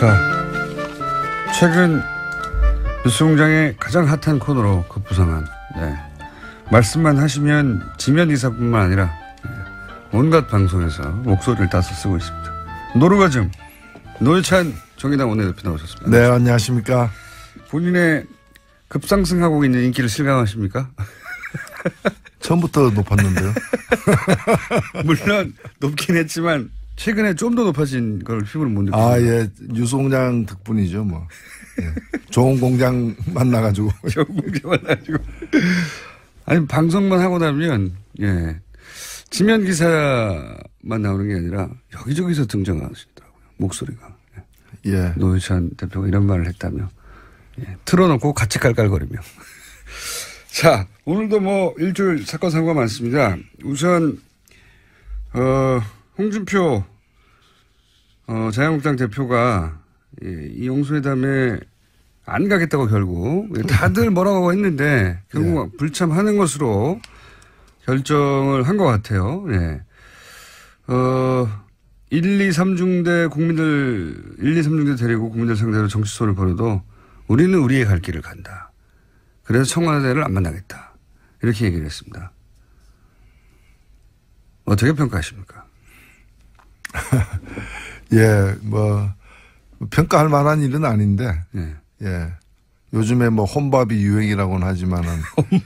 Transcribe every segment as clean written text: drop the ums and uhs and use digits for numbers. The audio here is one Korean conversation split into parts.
자, 최근 뉴스공장의 가장 핫한 코너로 급부상한 말씀만 하시면 지면 기사뿐만 아니라 온갖 방송에서 목소리를 따서 쓰고 있습니다. 노루가즘 노회찬 정의당 원내대표 나오셨습니다. 네, 안녕하십니까. 본인의 급상승하고 있는 인기를 실감하십니까? 처음부터 높았는데요. 물론 높긴 했지만 최근에 좀 더 높아진 걸 피부로 못 느끼고. 아, 예. 뉴스공장 덕분이죠, 뭐. 예. 좋은 공장 만나가지고. 좋은 공장 만나가지고. 아니, 방송만 하고 나면, 지면 기사만 나오는 게 아니라 여기저기서 등장하시더라고요. 목소리가. 예. 노회찬 대표가 이런 말을 했다며. 틀어놓고 같이 깔깔거리며. 자, 오늘도 뭐 일주일 사건 사고가 많습니다. 우선, 홍준표 자유한국당 대표가 이 용수회담에 안 가겠다고 결국 다들 뭐라고 했는데 결국 불참하는 것으로 결정을 한 것 같아요. 1, 2, 3중대 데리고 국민들 상대로 정치소를 벌여도 우리는 우리의 갈 길을 간다. 그래서 청와대를 안 만나겠다. 이렇게 얘기를 했습니다. 어떻게 평가하십니까? 예, 뭐, 평가할 만한 일은 아닌데. 예. 요즘에 뭐 혼밥이 유행이라고는 하지만은. 혼밥이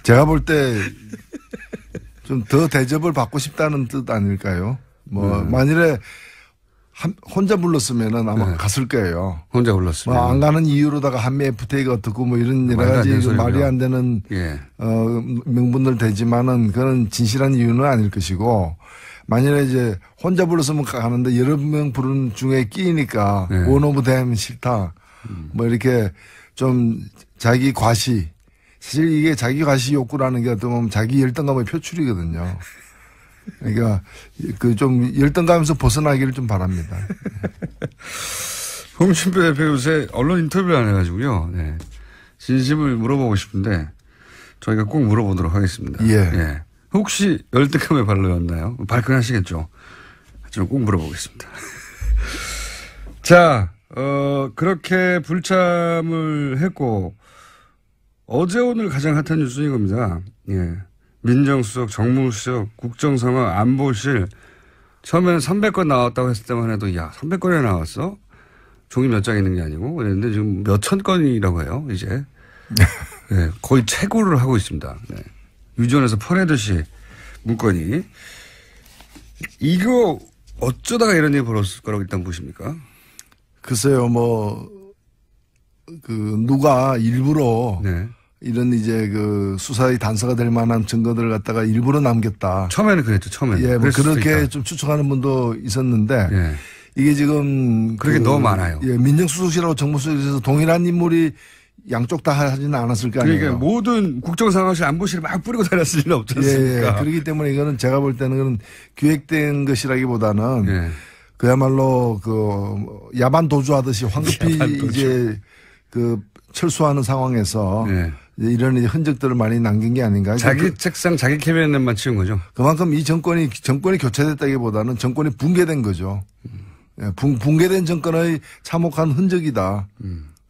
제가 볼 때 좀 더 대접을 받고 싶다는 뜻 아닐까요? 뭐, 만일에 혼자 불렀으면은 아마 갔을 거예요. 혼자 불렀으면. 뭐 안 가는 이유로다가 한미 FTA가 어떻고 뭐 이런 여러 가지 말이 안 되는 명분들 되지만은 그건 진실한 이유는 아닐 것이고 만일에 이제 혼자 불렀으면 가는데 여러 명 부르는 중에 끼니까 원 오브 댐 싫다. 뭐 이렇게 좀 자기 과시. 사실 이게 자기 과시 욕구라는 게 어떻게 보면 자기 열등감의 표출이거든요. 그러니까 그 좀 열등감에서 벗어나기를 좀 바랍니다. 홍준표 대표 요새 언론 인터뷰를 안 해가지고요. 진심을 물어보고 싶은데 저희가 꼭 물어보도록 하겠습니다. 예. 혹시 열등감에 발로였나요? 발끈하시겠죠. 하지만 꼭 물어보겠습니다. 자, 그렇게 불참을 했고 어제 오늘 가장 핫한 뉴스인 겁니다. 민정수석, 정무수석, 국정상황, 안보실 처음에는 300건 나왔다고 했을 때만 해도 야 300건이나 나왔어? 종이 몇 장 있는 게 아니고 그랬는데 지금 몇천 건이라고 해요. 이제 거의 최고를 하고 있습니다. 유전에서 퍼내듯이 문건이. 이거 어쩌다가 이런 일이 벌어졌을 거라고 일단 보십니까? 글쎄요. 뭐 누가 일부러 이런 이제 그 수사의 단서가 될 만한 증거들을 갖다가 일부러 남겼다. 처음에는 그랬죠. 처음에는. 예, 뭐 그렇게 좀 추측하는 분도 있었는데 이게 지금 그렇게 너무 많아요. 예, 민정수석실하고 정무수석실에서 동일한 인물이 양쪽 다 하지는 않았을 거 아니에요. 그러니까 모든 국정상황실 안보실을 막 뿌리고 다녔을 리는 없지 않습니까? 예, 그렇기 때문에 이거는 제가 볼 때는 그런 기획된 것이라기보다는 그야말로 그 야반 도주하듯이 황급히 이제 그 철수하는 상황에서 이런 흔적들을 많이 남긴 게 아닌가. 자기 책상 자기 캐비넷만 치운 거죠. 그만큼 이 정권이 교체됐다기보다는 정권이 붕괴된 거죠. 붕괴된 정권의 참혹한 흔적이다.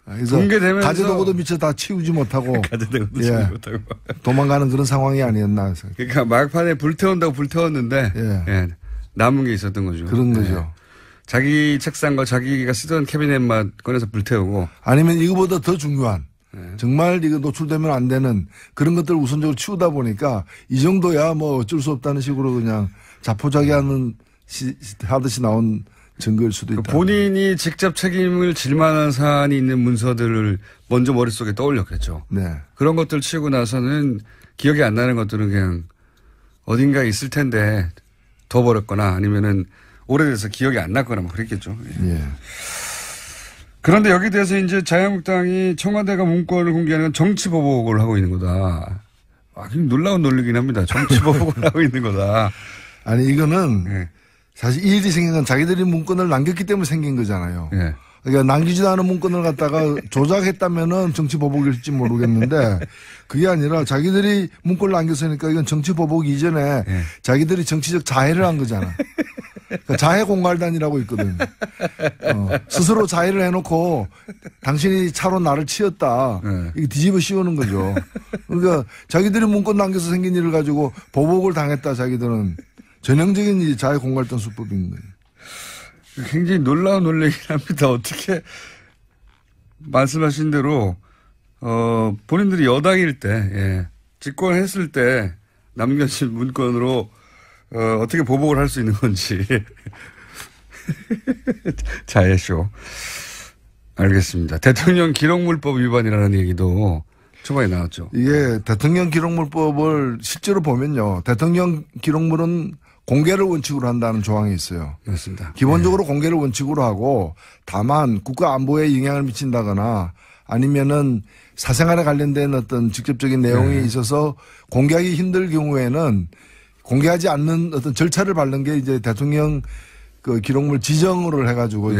그래서 붕괴되면서 가재도구도 미처 다 치우지 못하고 가재도구도 치우지 못하고 도망가는 그런 상황이 아니었나. 그러니까 막판에 불태운다고 불태웠는데 남은 게 있었던 거죠. 그런 거죠. 자기 책상과 자기가 쓰던 캐비넷만 꺼내서 불태우고 아니면 이거보다 더 중요한 정말 이거 노출되면 안 되는 그런 것들을 우선적으로 치우다 보니까 이 정도야 뭐 어쩔 수 없다는 식으로 그냥 자포자기하는 하듯이 나온 증거일 수도 있다. 본인이 직접 책임을 질 만한 사안이 있는 문서들을 먼저 머릿속에 떠올렸겠죠. 그런 것들 치우고 나서는 기억이 안 나는 것들은 그냥 어딘가에 있을 텐데 더 버렸거나 아니면은 오래돼서 기억이 안 났거나 뭐 그랬겠죠. 그런데 여기에 대해서 이제 자유한국당이 청와대가 문건을 공개하는 건 정치보복을 하고 있는 거다. 놀라운 논리긴 합니다. 정치보복을 하고 있는 거다. 아니 이거는 사실 이 일이 생긴 건 자기들이 문건을 남겼기 때문에 생긴 거잖아요. 그러니까 남기지도 않은 문건을 갖다가 조작했다면은 정치보복일지 모르겠는데 그게 아니라 자기들이 문건을 남겼으니까 이건 정치보복 이전에 자기들이 정치적 자해를 한 거잖아. 그러니까 자해공갈단이라고 있거든. 스스로 자해를 해놓고 당신이 차로 나를 치였다. 네. 이게 뒤집어 씌우는 거죠. 그러니까 자기들이 문건 남겨서 생긴 일을 가지고 보복을 당했다. 자기들은 전형적인 자해공갈단 수법인 거예요. 굉장히 놀라운 논리긴 합니다. 어떻게 말씀하신 대로 본인들이 여당일 때, 예, 집권했을 때 남겨진 문건으로 어떻게 보복을 할 수 있는 건지. 자해쇼. 알겠습니다. 대통령 기록물법 위반이라는 얘기도 초반에 나왔죠. 이게 대통령 기록물법을 실제로 보면요. 대통령 기록물은 공개를 원칙으로 한다는 조항이 있어요. 맞습니다. 기본적으로 공개를 원칙으로 하고 다만 국가 안보에 영향을 미친다거나 아니면은 사생활에 관련된 어떤 직접적인 내용이 있어서 공개하기 힘들 경우에는 공개하지 않는 어떤 절차를 밟는 게 이제 대통령 그 기록물 지정을 해가지고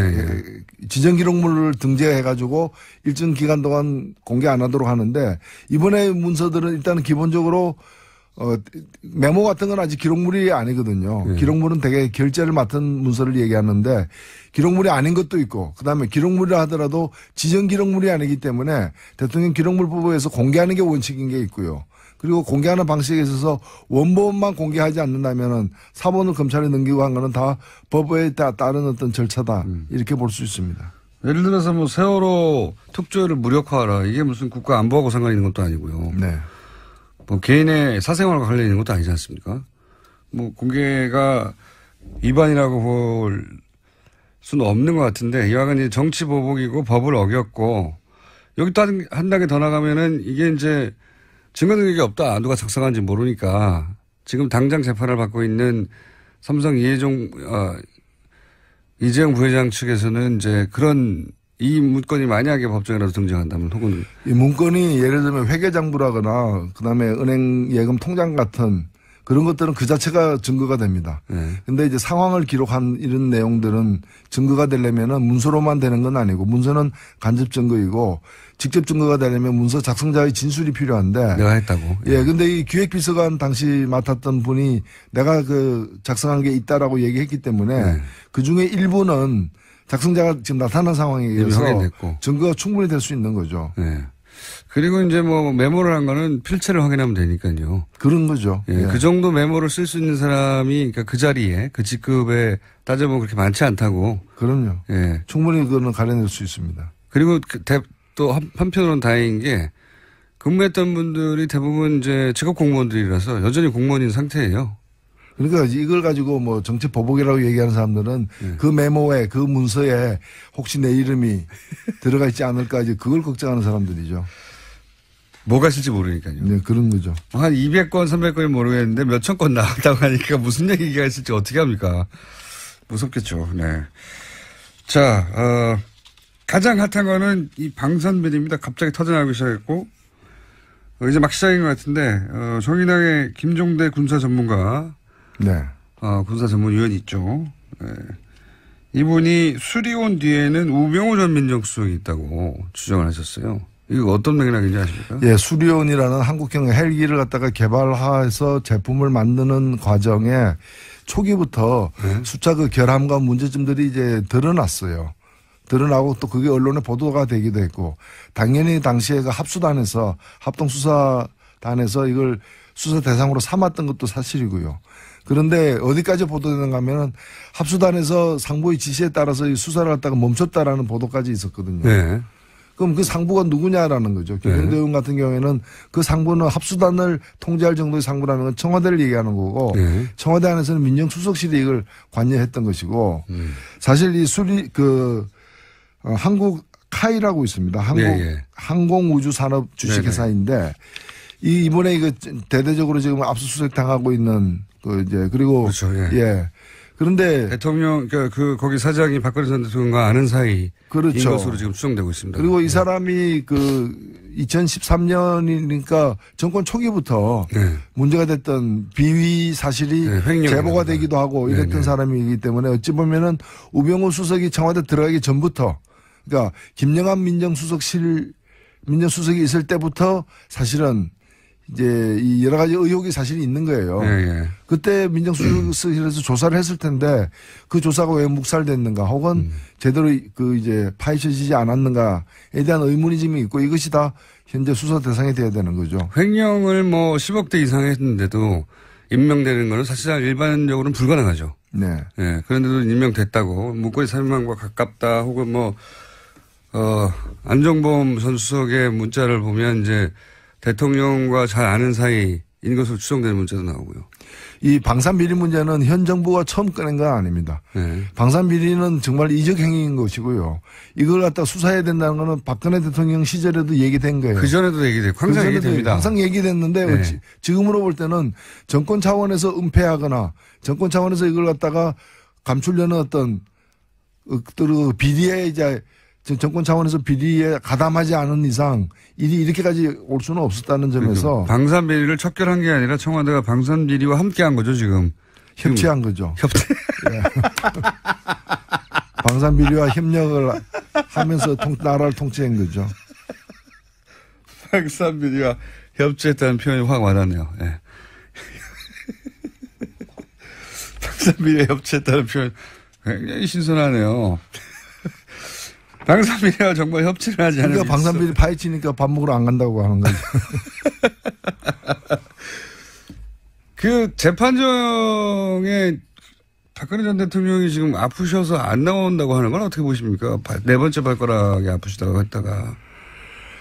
지정 기록물을 등재해가지고 일정 기간 동안 공개 안 하도록 하는데 이번에 문서들은 일단은 기본적으로 메모 같은 건 아직 기록물이 아니거든요. 기록물은 되게 결재를 맡은 문서를 얘기하는데 기록물이 아닌 것도 있고 그다음에 기록물이라 하더라도 지정 기록물이 아니기 때문에 대통령 기록물법에서 공개하는 게 원칙인 게 있고요. 그리고 공개하는 방식에 있어서 원본만 공개하지 않는다면은 사본을 검찰에 넘기고 한 거는 다 법에 따른 어떤 절차다. 이렇게 볼 수 있습니다. 예를 들어서 뭐 세월호 특조위를 무력화하라. 이게 무슨 국가 안보하고 상관 있는 것도 아니고요. 네. 뭐 개인의 사생활과 관련 있는 것도 아니지 않습니까? 뭐 공개가 위반이라고 볼 수는 없는 것 같은데 이와는 이제 정치 보복이고 법을 어겼고 여기 또 한 단계 더 나가면은 이게 이제 증거 능력이 없다. 누가 작성한지 모르니까 지금 당장 재판을 받고 있는 삼성 이재용 부회장 측에서는 이제 그런 이 문건이 만약에 법정이라도 등장한다면 혹은 이 문건이 예를 들면 회계장부라거나 그다음에 은행 예금 통장 같은 그런 것들은 그 자체가 증거가 됩니다. 근데 이제 상황을 기록한 이런 내용들은 증거가 되려면은 문서로만 되는 건 아니고 문서는 간접 증거이고 직접 증거가 되려면 문서 작성자의 진술이 필요한데. 내가 했다고. 예. 근데 이 기획비서관 당시 맡았던 분이 내가 그 작성한 게 있다라고 얘기했기 때문에 그 중에 일부는 작성자가 지금 나타난 상황에 의해서 증거가 충분히 될 수 있는 거죠. 네. 그리고 이제 뭐 메모를 한 거는 필체를 확인하면 되니까요. 그런 거죠. 예. 그 정도 메모를 쓸 수 있는 사람이 그러니까 그 자리에 그 직급에 따져보면 그렇게 많지 않다고. 그럼요. 예. 충분히 그거는 가려낼 수 있습니다. 그리고 또 한편으로는 다행인 게 근무했던 분들이 대부분 이제 직업 공무원들이라서 여전히 공무원인 상태예요. 그러니까 이걸 가지고 뭐 정치 보복이라고 얘기하는 사람들은 그 메모에 그 문서에 혹시 내 이름이 들어가 있지 않을까 이제 그걸 걱정하는 사람들이죠. 뭐가 있을지 모르니까요. 네, 그런 거죠. 한 200건, 300건이 모르겠는데 몇천 건 나왔다고 하니까 무슨 얘기가 있을지 어떻게 합니까? 무섭겠죠. 네. 자, 가장 핫한 거는 이 방산비리입니다. 갑자기 터져나오기 시작했고, 이제 막 시작인 것 같은데, 정의당의 김종대 군사 전문가. 네. 군사 전문위원이 있죠. 네. 이분이 수리온 뒤에는 우병우 전 민정수석이 있다고 주장을 하셨어요. 이거 어떤 맥락인지 아십니까? 예, 수리온이라는 한국형 헬기를 갖다가 개발해서 제품을 만드는 과정에 초기부터 숫자 그 결함과 문제점들이 이제 드러났어요. 드러나고 또 그게 언론에 보도가 되기도 했고 당연히 당시에 그 합수단에서 합동수사단에서 이걸 수사 대상으로 삼았던 것도 사실이고요. 그런데 어디까지 보도되는가 하면은 합수단에서 상부의 지시에 따라서 이 수사를 갖다가 멈췄다라는 보도까지 있었거든요. 네. 그럼 그 상부가 누구냐라는 거죠. 김종대 의원 같은 경우에는 그 상부는 합수단을 통제할 정도의 상부라면 청와대를 얘기하는 거고 청와대 안에서는 민정수석실이 이걸 관여했던 것이고 사실 이 한국 카이라고 있습니다. 항공우주산업 주식회사인데 이번에 이거 대대적으로 지금 압수수색 당하고 있는 그리고 그렇죠. 예. 그런데 대통령 거기 사장이 박근혜 전 대통령과 아는 사이인 그렇죠. 것으로 지금 추정되고 있습니다. 그리고 이 사람이 2013년이니까 정권 초기부터 문제가 됐던 비위 사실이 제보가 되기도 하고 이랬던 사람이기 때문에 어찌 보면은 우병우 수석이 청와대 들어가기 전부터 그러니까 김영한 민정수석이 있을 때부터 사실은 이제 이 여러 가지 의혹이 사실 있는 거예요. 예, 예. 그때 민정수석실에서 조사를 했을 텐데 그 조사가 왜 묵살됐는가 혹은 제대로 그 이제 파헤쳐지지 않았는가에 대한 의문이 지금 있고 이것이 다 현재 수사 대상이 돼야 되는 거죠. 횡령을 뭐 10억대 이상 했는데도 임명되는 거는 사실상 일반적으로는 불가능하죠. 네. 예. 그런데도 임명됐다고 문고리 300만과 가깝다 혹은 뭐, 안종범 전 수석의 문자를 보면 이제 대통령과 잘 아는 사이인 것으로 추정되는 문자도 나오고요. 이 방산비리 문제는 현 정부가 처음 꺼낸 건 아닙니다. 네. 방산비리는 정말 이적 행위인 것이고요. 이걸 갖다 수사해야 된다는 거는 박근혜 대통령 시절에도 얘기된 거예요. 그전에도 얘기되고 항상 얘기됩니다. 항상 얘기됐는데 네. 지금으로 볼 때는 정권 차원에서 은폐하거나 정권 차원에서 이걸 갖다가 감추려는 어떤 비리에 이제 정권 차원에서 비리에 가담하지 않은 이상 일이 이렇게까지 올 수는 없었다는 점에서 방산비리를 척결한 게 아니라 청와대가 방산비리와 함께한 거죠 지금. 협치한 거죠. 협치. 네. 방산비리와 협력을 하면서 나라를 통치한 거죠. 방산비리와 협치했다는 표현이 확 와닿네요. 네. 방산비리와 협치했다는 표현 굉장히 신선하네요. 방산비리와 정말 협치를 하지 않으면. 그러니까 방산비리 파헤치니까 밥 먹으러 안 간다고 하는 거죠. 그 재판정에 박근혜 전 대통령이 지금 아프셔서 안 나온다고 하는 건 어떻게 보십니까? 네 번째 발가락이 아프시다고 했다가.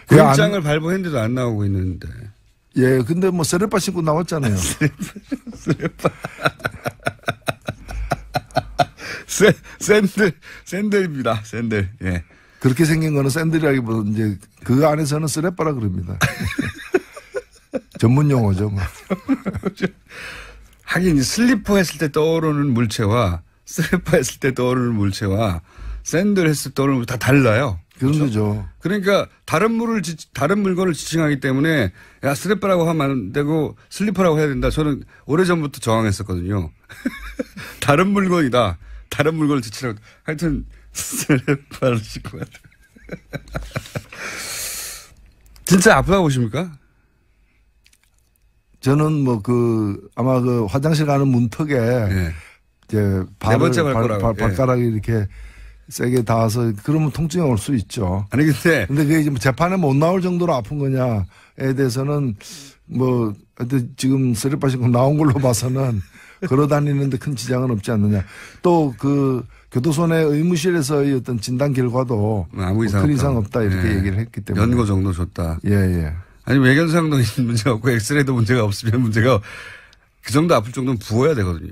구인장을 발부했는데도 안 나오고 있는데. 예, 근데 뭐 쓰레빠 신고 나왔잖아요. 쓰레빠. 샌들입니다. 샌들. 예. 그렇게 생긴 거는 샌들이라기보다 이제 그 안에서는 쓰레빠라 그럽니다. 전문 용어죠. 뭐. 하긴 슬리퍼 했을 때 떠오르는 물체와 쓰레빠 했을 때 떠오르는 물체와 샌들 했을 때 떠오르는 물체 다 달라요. 그런 거죠. 그러니까 다른 물건을 지칭하기 때문에 야 쓰레빠라고 하면 안 되고 슬리퍼라고 해야 된다. 저는 오래전부터 저항했었거든요. 다른 물건이다. 다른 물건을 지칭하고 하여튼 쓰레빠를 싣고 갔다. 진짜 아프다고 보십니까? 저는 뭐 아마 화장실 가는 문턱에 네. 이제 네 번째 발가락이 이렇게 세게 닿아서 그러면 통증이 올 수 있죠. 아니 근데 그게 이제 재판에 못 나올 정도로 아픈 거냐에 대해서는 뭐 하여튼 지금 쓰레빠 신고 나온 걸로 봐서는 걸어 다니는데 큰 지장은 없지 않느냐. 또 교도소내 의무실에서의 어떤 진단 결과도 아무 이상 큰 이상 없다 이렇게 예. 얘기를 했기 때문에. 연고 정도 줬다. 예. 아니 외견상도 문제가 없고 엑스레이도 문제가 없으면 문제가 그 정도 아플 정도는 부어야 되거든요.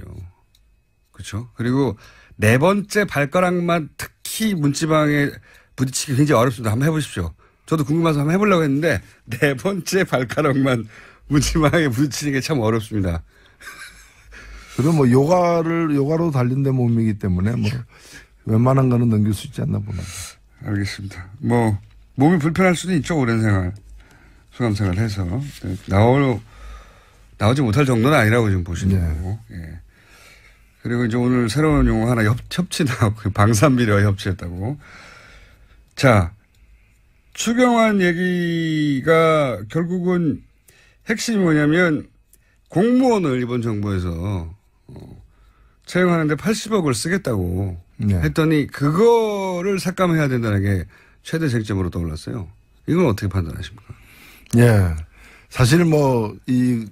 그렇죠? 그리고 네 번째 발가락만 특히 문지방에 부딪히기 굉장히 어렵습니다. 한번 해보십시오. 저도 궁금해서 한번 해보려고 했는데 네 번째 발가락만 문지방에 부딪히는 게 참 어렵습니다. 그럼 뭐 요가로 단련된 몸이기 때문에 뭐 웬만한 거는 넘길 수 있지 않나 봅니다. 알겠습니다. 뭐 몸이 불편할 수도 있죠. 오랜 생활, 수감 생활 해서 나오지 못할 정도는 아니라고 지금 보시는 거고. 예. 그리고 이제 오늘 새로운 용어 하나 협치 나왔고 방산비리와 협치했다고. 자, 추경안 얘기가 결국은 핵심이 뭐냐면 공무원을 이번 정부에서 채용하는데 80억을 쓰겠다고 했더니 그거를 삭감해야 된다는 게 최대 쟁점으로 떠올랐어요. 이건 어떻게 판단하십니까? 예. 사실 뭐 이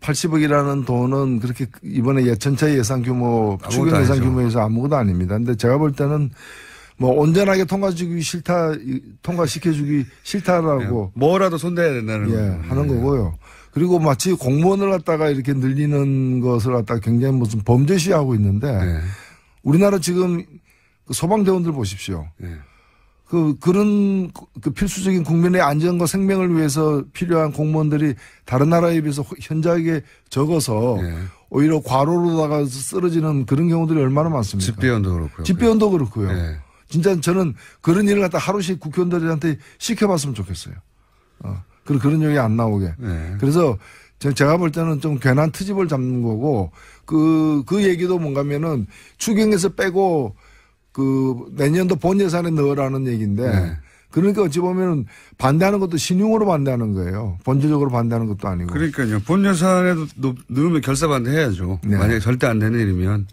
80억이라는 돈은 그렇게 이번에 전체 예산 규모, 추경 예산 규모에서 아무것도 아닙니다. 근데 제가 볼 때는 뭐 온전하게 통과시켜주기 싫다라고. 뭐라도 손대야 된다는 하는 거고요. 그리고 마치 공무원을 갖다가 이렇게 늘리는 것을 갖다가 굉장히 무슨 범죄시하고 있는데 우리나라 지금 소방대원들 보십시오. 그런 필수적인 국민의 안전과 생명을 위해서 필요한 공무원들이 다른 나라에 비해서 현저하게 적어서 오히려 과로로다가 쓰러지는 그런 경우들이 얼마나 많습니까? 집배원도 그렇고요. 집배원도 그렇고요. 진짜 저는 그런 일을 갖다 하루씩 국회의원들한테 시켜봤으면 좋겠어요. 그런 얘기 안 나오게. 그래서 제가 볼 때는 좀 괜한 트집을 잡는 거고 그 얘기도 뭔가면은 추경에서 빼고 내년도 본 예산에 넣으라는 얘기인데 그러니까 어찌 보면 반대하는 것도 신용으로 반대하는 거예요. 본질적으로 반대하는 것도 아니고. 그러니까요. 본 예산에도 넣으면 결사 반대해야죠. 네. 만약에 절대 안 되는 일이면.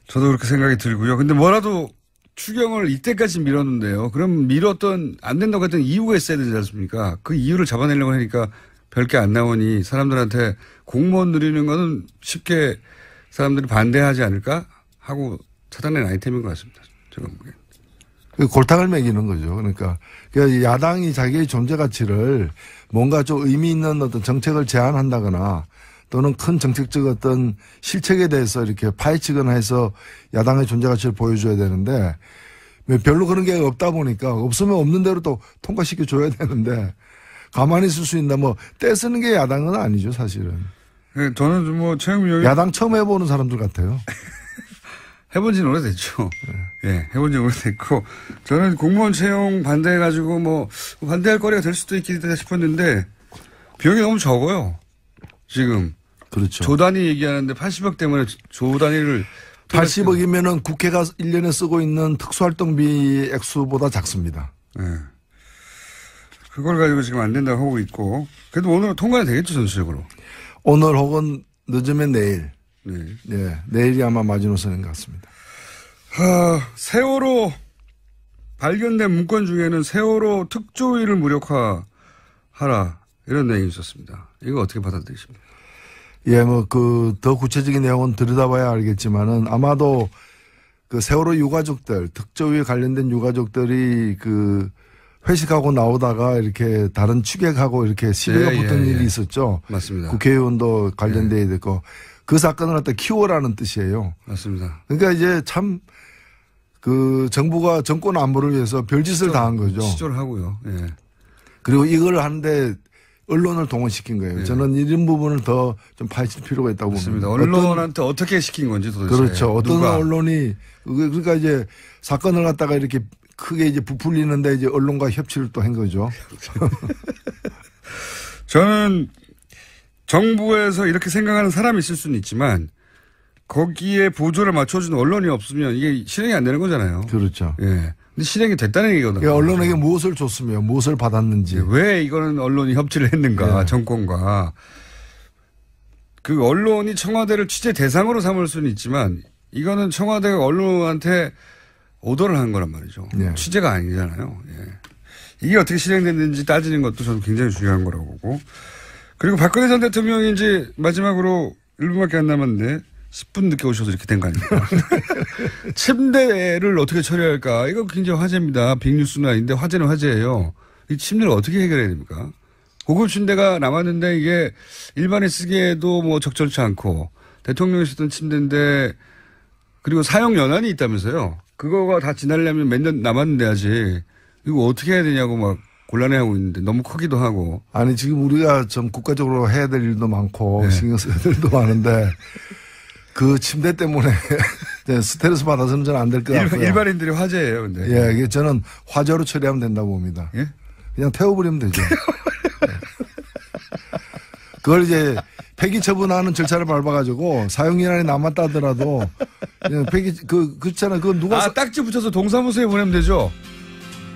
저도 그렇게 생각이 들고요. 근데 뭐라도 추경을 이때까지 미뤘는데요. 그럼 미뤘던 안 된다고 했던 이유가 있어야 되지 않습니까? 그 이유를 잡아내려고 하니까 별게 안 나오니 사람들한테 공무원 늘리는 거는 쉽게 사람들이 반대하지 않을까 하고 차단된 아이템인 것 같습니다. 제가 보기엔. 골탕을 먹이는 거죠. 그러니까 야당이 자기의 존재 가치를 뭔가 좀 의미 있는 어떤 정책을 제안한다거나 또는 큰 정책적 어떤 실책에 대해서 이렇게 파헤치거나 해서 야당의 존재 가치를 보여줘야 되는데 별로 그런 게 없다 보니까 없으면 없는 대로 또 통과시켜 줘야 되는데 가만히 있을 수 있나 뭐 떼쓰는 게 야당은 아니죠 사실은. 네, 저는 뭐 최영민 야당 처음 해보는 사람들 같아요. 해본 지는 오래됐죠. 예, 네, 해본 지 오래됐고, 저는 공무원 채용 반대해가지고 뭐, 반대할 거리가 될 수도 있겠다 싶었는데, 비용이 너무 적어요. 지금. 그렇죠. 조 단위 얘기하는데 80억 때문에 조 단위를. 80억이면은 국회가 1년에 쓰고 있는 특수활동비 액수보다 작습니다. 네. 그걸 가지고 지금 안 된다고 하고 있고, 그래도 오늘 통과가 되겠죠, 전체적으로. 오늘 혹은 늦으면 내일. 네. 네. 내일이 아마 마지노선인 것 같습니다. 세월호 발견된 문건 중에는 세월호 특조위를 무력화하라 이런 내용이 있었습니다. 이거 어떻게 받아들이십니까? 예, 뭐 더 구체적인 내용은 들여다봐야 알겠지만은 아마도 그 세월호 유가족들 특조위에 관련된 유가족들이 그 회식하고 나오다가 이렇게 다른 취객하고 이렇게 시비가 붙은 일이 있었죠. 맞습니다. 국회의원도 관련돼야 됐고 그 사건을 갖다 키워라는 뜻이에요. 맞습니다. 그러니까 이제 참 그 정부가 정권 안보를 위해서 별짓을 다한 거죠. 시조를 하고요. 예. 그리고 이걸 하는데 언론을 동원시킨 거예요. 예. 저는 이런 부분을 더 좀 파헤칠 필요가 있다고 맞습니다. 봅니다. 언론한테 어떻게 시킨 건지 도대체. 그렇죠. 어떤 언론이 그러니까 이제 사건을 갖다가 이렇게 크게 이제 부풀리는데 이제 언론과 협치를 또 한 거죠. 저는 정부에서 이렇게 생각하는 사람이 있을 수는 있지만 거기에 보조를 맞춰주는 언론이 없으면 이게 실행이 안 되는 거잖아요. 그렇죠. 예. 근데 실행이 됐다는 얘기거든요. 그러니까 언론에게 무엇을 줬으며 무엇을 받았는지. 왜 이거는 언론이 협치를 했는가, 예. 정권과. 그 언론이 청와대를 취재 대상으로 삼을 수는 있지만 이거는 청와대가 언론한테 오더를 한 거란 말이죠. 예. 취재가 아니잖아요. 예. 이게 어떻게 실행됐는지 따지는 것도 저는 굉장히 중요한 거라고 보고. 그리고 박근혜 전 대통령이 이제 마지막으로 1분밖에 안 남았는데 10분 늦게 오셔서 이렇게 된 거 아닙니까? 침대를 어떻게 처리할까? 이거 굉장히 화제입니다. 빅뉴스는 아닌데 화제는 화제예요. 이 침대를 어떻게 해결해야 됩니까? 고급 침대가 남았는데 이게 일반에 쓰기에도 뭐 적절치 않고 대통령이 쓰던 침대인데 그리고 사용 연한이 있다면서요. 그거가 다 지나려면 몇 년 남았는데 아직 이거 어떻게 해야 되냐고 막 곤란해하고 있는데 너무 크기도 하고. 아니 지금 우리가 좀 국가적으로 해야 될 일도 많고 네. 신경 써야 될 일도 많은데 그 침대 때문에 스트레스 받아서는 저는 안 될 것 같고요. 일반인들이 화제예요. 근데. 예, 이게 저는 화재로 처리하면 된다고 봅니다. 예? 그냥 태워버리면 되죠. 그걸 이제 폐기 처분하는 절차를 밟아가지고 사용기한이 남았다 하더라도 그냥 폐기 그렇잖아. 그건 누가 딱지 붙여서 동사무소에 보내면 되죠.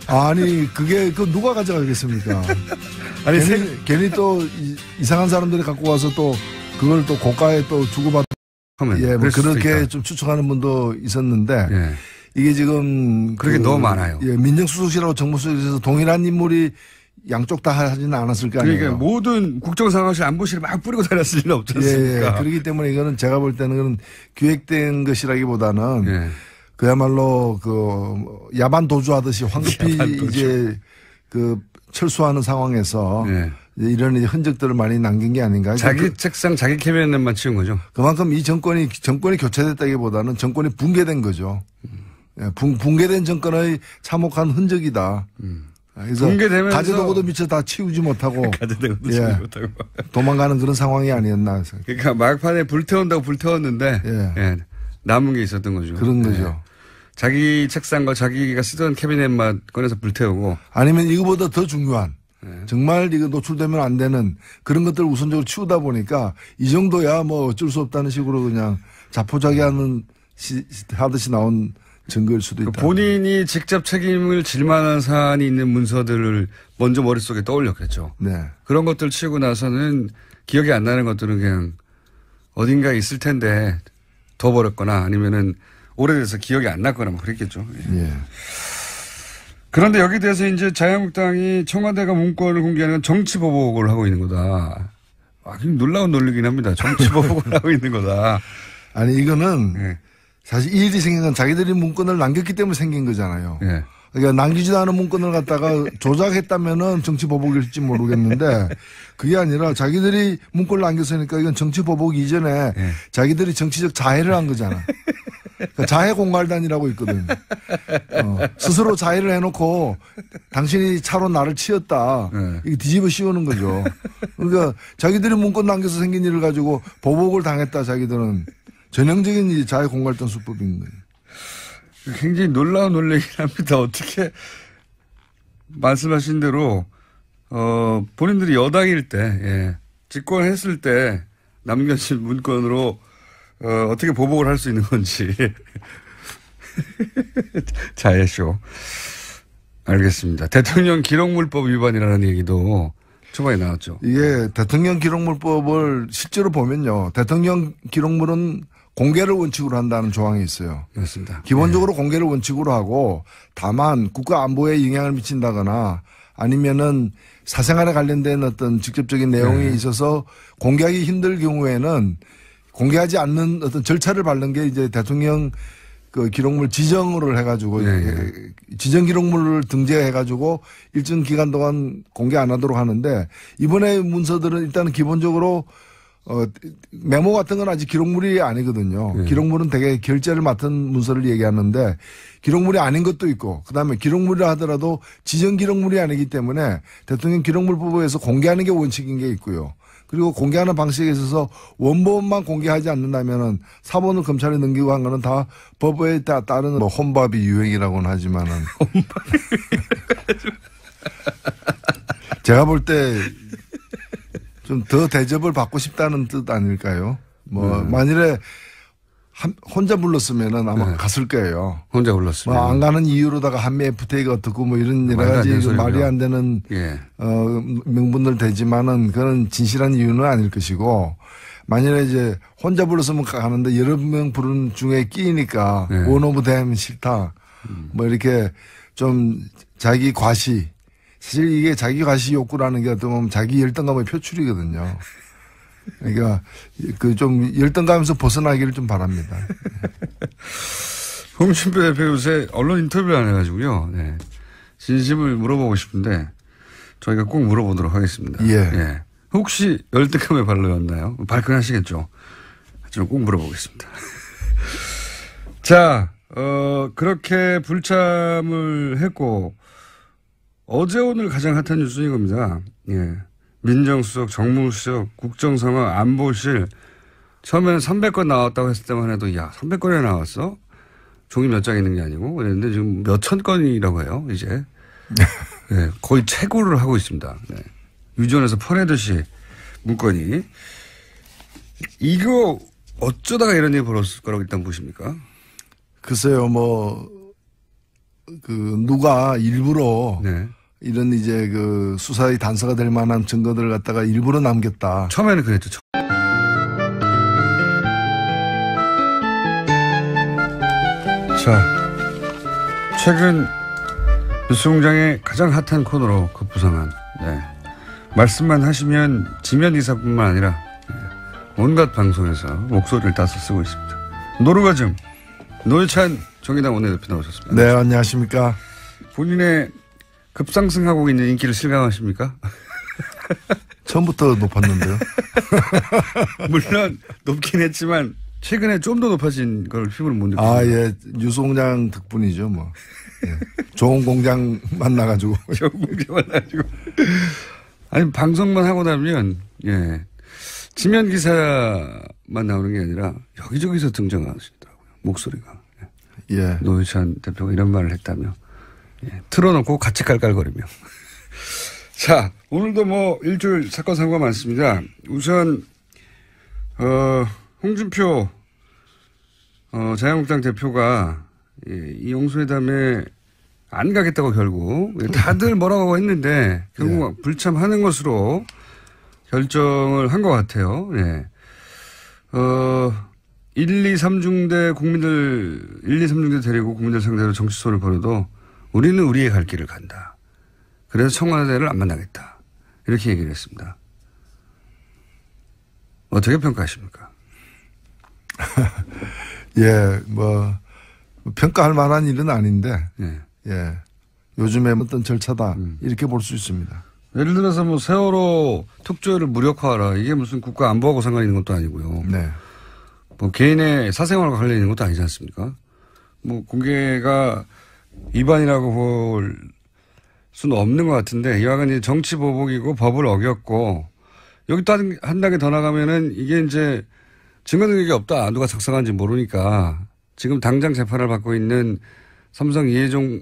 아니 그게 누가 가져가겠습니까? 아니 괜히 또 이상한 사람들이 갖고 와서 또 그걸 또 고가에 또 주고받. 예, 뭐 그렇게 좀 추측하는 분도 있었는데 예. 이게 지금 그렇게 너무 많아요. 예, 민정수석실하고 정무수석실에서 동일한 인물이 양쪽 다 하지는 않았을 거 아니에요. 그러니까 모든 국정상황실 안보실에 막 뿌리고 다녔을 리는 없지 않습니까? 예, 그렇기 때문에 이거는 제가 볼 때는 그런 기획된 것이라기보다는 예. 그야말로 그 야반 도주하듯이 황급히 이제 그 철수하는 상황에서 예. 이런 흔적들을 많이 남긴 게 아닌가. 자기 책상 자기 캐비넷만 치운 거죠. 그만큼 이 정권이 교체됐다기보다는 정권이 붕괴된 거죠. 예, 붕괴된 정권의 참혹한 흔적이다. 그래서 붕괴되면서 가재도구도 미처 다 치우지 못하고 가재도구도 예, 치우지 못하고 도망가는 그런 상황이 아니었나 해서. 그러니까 막판에 불태운다고 불태웠는데 예. 예, 남은 게 있었던 거죠. 그런 거죠. 예. 자기 책상과 자기가 쓰던 캐비넷만 꺼내서 불태우고 아니면 이거보다 더 중요한 정말 이거 노출되면 안 되는 그런 것들을 우선적으로 치우다 보니까 이 정도야 뭐 어쩔 수 없다는 식으로 그냥 자포자기하는 하듯이 나온 증거일 수도 있다. 본인이 직접 책임을 질 만한 사안이 있는 문서들을 먼저 머릿속에 떠올렸겠죠. 네. 그런 것들 치우고 나서는 기억이 안 나는 것들은 그냥 어딘가에 있을 텐데 더 버렸거나 아니면은 오래돼서 기억이 안 났거나 뭐 그랬겠죠. 예. 예. 그런데 여기에 대해서 이제 자유한국당이 청와대가 문건을 공개하는 정치보복을 하고 있는 거다. 놀라운 논리긴 합니다. 정치보복을 하고 있는 거다. 아니 이거는 예. 사실 이 일이 생긴 건 자기들이 문건을 남겼기 때문에 생긴 거잖아요. 예. 그러니까 남기지도 않은 문건을 갖다가 조작했다면은 정치보복일지 모르겠는데 그게 아니라 자기들이 문건을 남겼으니까 이건 정치보복 이전에 예. 자기들이 정치적 자해를 한 거잖아. 그러니까 자해 공갈단이라고 있거든. 스스로 자해를 해놓고 당신이 차로 나를 치었다. 네. 이게 뒤집어 씌우는 거죠. 그러니까 자기들이 문건 남겨서 생긴 일을 가지고 보복을 당했다. 자기들은 전형적인 자해 공갈단 수법인 거예요. 굉장히 놀라운 논리긴 합니다. 어떻게 말씀하신 대로 본인들이 여당일 때 예. 집권했을 때 남겨진 문건으로 어떻게 보복을 할 수 있는 건지. 자해쇼. 알겠습니다. 대통령 기록물법 위반이라는 얘기도 초반에 나왔죠. 이게 대통령 기록물법을 실제로 보면요. 대통령 기록물은 공개를 원칙으로 한다는 조항이 있어요. 맞습니다. 기본적으로 네. 공개를 원칙으로 하고 다만 국가 안보에 영향을 미친다거나 아니면은 사생활에 관련된 어떤 직접적인 내용이 네. 있어서 공개하기 힘들 경우에는 공개하지 않는 어떤 절차를 밟는 게 이제 대통령 그 기록물 지정을 해가지고 네. 지정 기록물을 등재해가지고 일정 기간 동안 공개 안 하도록 하는데 이번에 문서들은 일단은 기본적으로 메모 같은 건 아직 기록물이 아니거든요. 네. 기록물은 되게 결재를 맡은 문서를 얘기하는데 기록물이 아닌 것도 있고 그다음에 기록물이라 하더라도 지정 기록물이 아니기 때문에 대통령 기록물법에서 공개하는 게 원칙인 게 있고요. 그리고 공개하는 방식에 있어서 원본만 공개하지 않는다면은 사본을 검찰에 넘기고 한 거는 다 법에 따른 뭐 혼밥이 유행이라고는 하지만은 제가 볼 때 좀 더 대접을 받고 싶다는 뜻 아닐까요? 뭐 만일에 혼자 불렀으면은 아마 갔을 거예요. 혼자 불렀으면. 안 가는 이유로다가 한미 FTA가 어떻고 뭐 이런 여러 가지 말이 안 되는 예. 명분들 되지만은 그건 진실한 이유는 아닐 것이고 만일에 이제 혼자 불렀으면 가는데 여러 명 부르는 중에 끼니까 예. 원 오브 댐 싫다. 뭐 이렇게 좀 자기 과시. 사실 이게 자기 과시 욕구라는 게 어떤 보면 자기 열등감의 표출이거든요. 그러니까 그 좀 열등감에서 벗어나기를 좀 바랍니다. 홍준표 대표 요새 언론 인터뷰를 안 해가지고요. 네. 진심을 물어보고 싶은데 저희가 꼭 물어보도록 하겠습니다. 예. 예. 혹시 열등감의 발로였나요? 발끈하시겠죠. 하지만 꼭 물어보겠습니다. 자, 그렇게 불참을 했고 어제 오늘 가장 핫한 뉴스인 겁니다. 예. 민정수석, 정무수석, 국정상황, 안보실 처음에는 300건 나왔다고 했을 때만 해도 야 300건이나 나왔어? 종이 몇 장 있는 게 아니고 그랬는데 지금 몇천 건이라고 해요 이제. 네, 거의 최고를 하고 있습니다. 네. 유전에서 퍼내듯이 문건이. 이거 어쩌다가 이런 일이 벌어졌을 거라고 일단 보십니까? 글쎄요 누가 일부러 네. 이런 이제 그 수사의 단서가 될 만한 증거들을 갖다가 일부러 남겼다. 처음에는 그랬죠. 자, 최근 뉴스공장의 가장 핫한 코너로 급부상한 네. 말씀만 하시면 지면 이사뿐만 아니라 온갖 방송에서 목소리를 따서 쓰고 있습니다. 노루가즘 노회찬 정의당 원내대표 나오셨습니다. 네, 안녕하십니까. 본인의 급상승하고 있는 인기를 실감하십니까? 처음부터 높았는데요. 물론 높긴 했지만 최근에 좀 더 높아진 걸 피부로 못 느끼고. 아, 예. 뉴스공장 덕분이죠, 뭐. 예. 좋은 공장 만나가지고. 좋은 공장 만나가지고. 아니, 방송만 하고 나면, 예. 지면 기사만 나오는 게 아니라 여기저기서 등장하시더라고요. 목소리가. 예. 노회찬 대표가 이런 말을 했다며. 예. 틀어놓고 같이 깔깔거리며. 자, 오늘도 뭐 일주일 사건 사고가 많습니다. 우선, 홍준표, 자유한국당 대표가 이 영수회담에 안 가겠다고 결국 다들 뭐라고 했는데 결국 예. 불참하는 것으로 결정을 한 것 같아요. 예. 1, 2, 3중대 국민들, 1, 2, 3중대 데리고 국민들 상대로 정치소를 벌여도 우리는 우리의 갈 길을 간다. 그래서 청와대를 안 만나겠다. 이렇게 얘기를 했습니다. 어떻게 평가하십니까? 예, 평가할 만한 일은 아닌데, 예. 예. 요즘에 어떤 절차다. 이렇게 볼 수 있습니다. 예를 들어서 세월호 특조위를 무력화하라. 이게 무슨 국가 안보하고 상관 있는 것도 아니고요. 네. 개인의 사생활과 관련 있는 것도 아니지 않습니까? 공개가 위반이라고 볼 수는 없는 것 같은데, 이와는 이제 정치 보복이고 법을 어겼고, 여기 또 한 단계 더 나가면은 이게 이제 증거 능력이 없다. 누가 작성한지 모르니까 지금 당장 재판을 받고 있는 삼성 이재용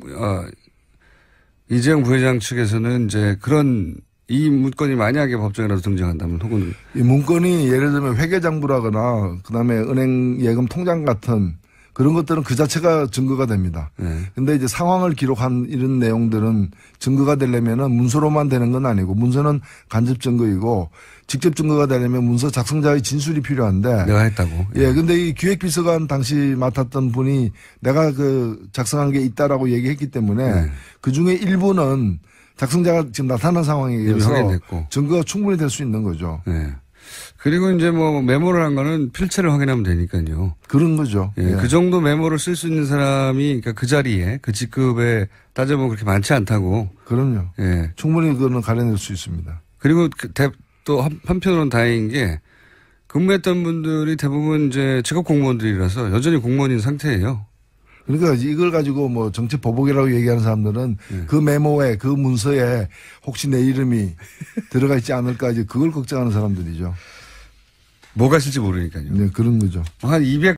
부회장 측에서는 이제 그런 이 문건이 만약에 법정이라도 등장한다면 혹은 이 문건이 예를 들면 회계장부라거나 그다음에 은행 예금 통장 같은 그런 것들은 그 자체가 증거가 됩니다. 근데 이제 상황을 기록한 이런 내용들은 증거가 되려면은 문서로만 되는 건 아니고 문서는 간접 증거이고 직접 증거가 되려면 문서 작성자의 진술이 필요한데. 내가 했다고. 예. 근데 이 기획비서관 당시 맡았던 분이 내가 작성한 게 있다라고 얘기했기 때문에 그 중에 일부는 작성자가 지금 나타난 상황에 의해서 증거가 충분히 될 수 있는 거죠. 네. 그리고 이제 메모를 한 거는 필체를 확인하면 되니까요. 그런 거죠. 예. 그 정도 메모를 쓸 수 있는 사람이 그러니까 그 자리에 그 직급에 따져보면 그렇게 많지 않다고. 그럼요. 예. 충분히 그거는 가려낼 수 있습니다. 그리고 또 한편으로는 다행인 게 근무했던 분들이 대부분 이제 직업 공무원들이라서 여전히 공무원인 상태예요. 그러니까 이걸 가지고 정치 보복이라고 얘기하는 사람들은 그 메모에 그 문서에 혹시 내 이름이 들어가 있지 않을까 이제 그걸 걱정하는 사람들이죠. 뭐가 있을지 모르니까요. 네, 그런 거죠. 한 200